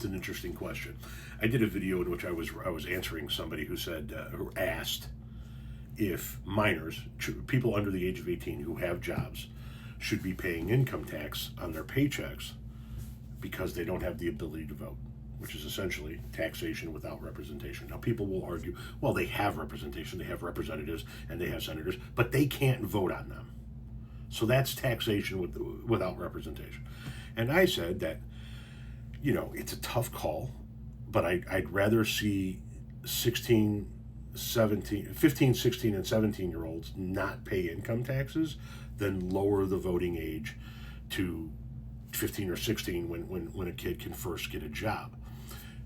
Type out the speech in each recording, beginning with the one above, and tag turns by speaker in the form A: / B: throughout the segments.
A: It's an interesting question. I did a video in which I was answering somebody who said who asked if minors, people under the age of 18 who have jobs, should be paying income tax on their paychecks because they don't have the ability to vote, which is essentially taxation without representation. Now, people will argue, well, they have representation, they have representatives, and they have senators, but they can't vote on them. So that's taxation without representation. And I said that, it's a tough call, but I'd rather see 15, 16, and 17-year-olds not pay income taxes than lower the voting age to 15 or 16 when a kid can first get a job.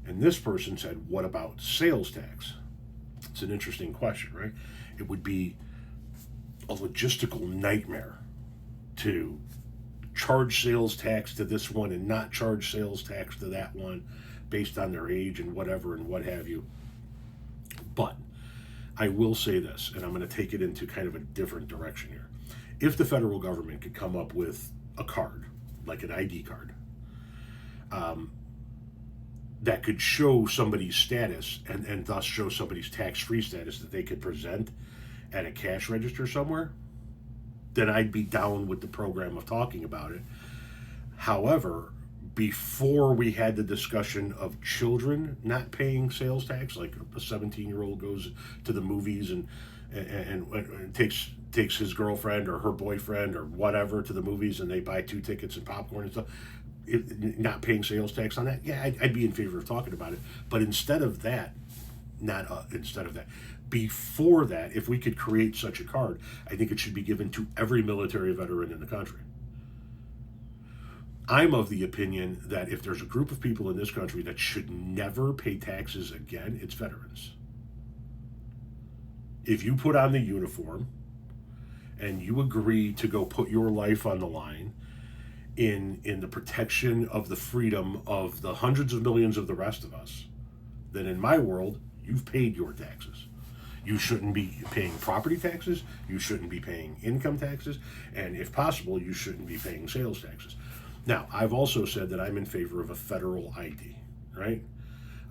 A: And this person said, what about sales tax? It's an interesting question, right? It would be a logistical nightmare to charge sales tax to this one and not charge sales tax to that one based on their age and whatever and what have you. But I will say this, and I'm going to take it into kind of a different direction here. If the federal government could come up with a card, like an ID card, that could show somebody's status and thus show somebody's tax-free status that they could present at a cash register somewhere, then I'd be down with the program of talking about it. However, before we had the discussion of children not paying sales tax, like a 17-year-old goes to the movies and takes his girlfriend or her boyfriend or whatever to the movies and they buy 2 tickets and popcorn and stuff, not paying sales tax on that, yeah, I'd be in favor of talking about it. But instead of that, before that, if we could create such a card, I think it should be given to every military veteran in the country. I'm of the opinion that if there's a group of people in this country that should never pay taxes again, it's veterans. If you put on the uniform and you agree to go put your life on the line in the protection of the freedom of the hundreds of millions of the rest of us, then in my world, you've paid your taxes. You shouldn't be paying property taxes, you shouldn't be paying income taxes, and if possible, you shouldn't be paying sales taxes. Now, I've also said that I'm in favor of a federal ID, right?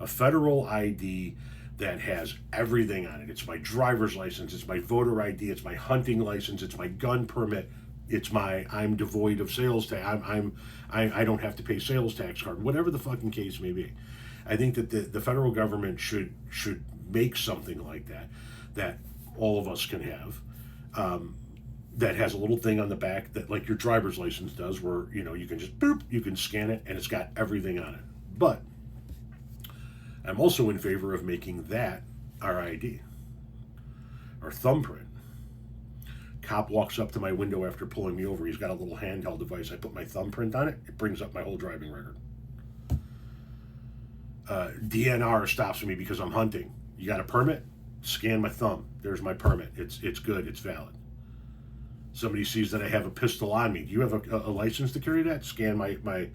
A: A federal ID that has everything on it. It's my driver's license, it's my voter ID, it's my hunting license, it's my gun permit, it's my I'm devoid of sales tax, I don't have to pay sales tax card, whatever the fucking case may be. I think that the federal government should make something like that all of us can have, that has a little thing on the back that like your driver's license does, where you can just boop, you can scan it and it's got everything on it. But I'm also in favor of making that our ID, our thumbprint. Cop walks up to my window after pulling me over. He's got a little handheld device. I put my thumbprint on it. It brings up my whole driving record. DNR stops me because I'm hunting. You got a permit? Scan my thumb. There's my permit. It's good. It's valid. Somebody sees that I have a pistol on me. Do you have a license to carry that? Scan my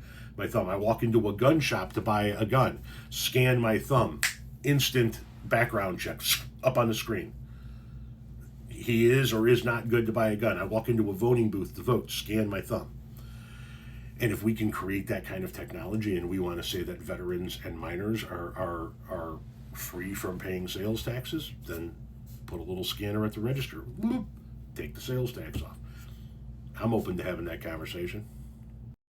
A: thumb. I walk into a gun shop to buy a gun. Scan my thumb. Instant background checks up on the screen. He is or is not good to buy a gun. I walk into a voting booth to vote. Scan my thumb. And if we can create that kind of technology, and we want to say that veterans and minors are free from paying sales taxes, then put a little scanner at the register. Whoop, take the sales tax off. I'm open to having that conversation.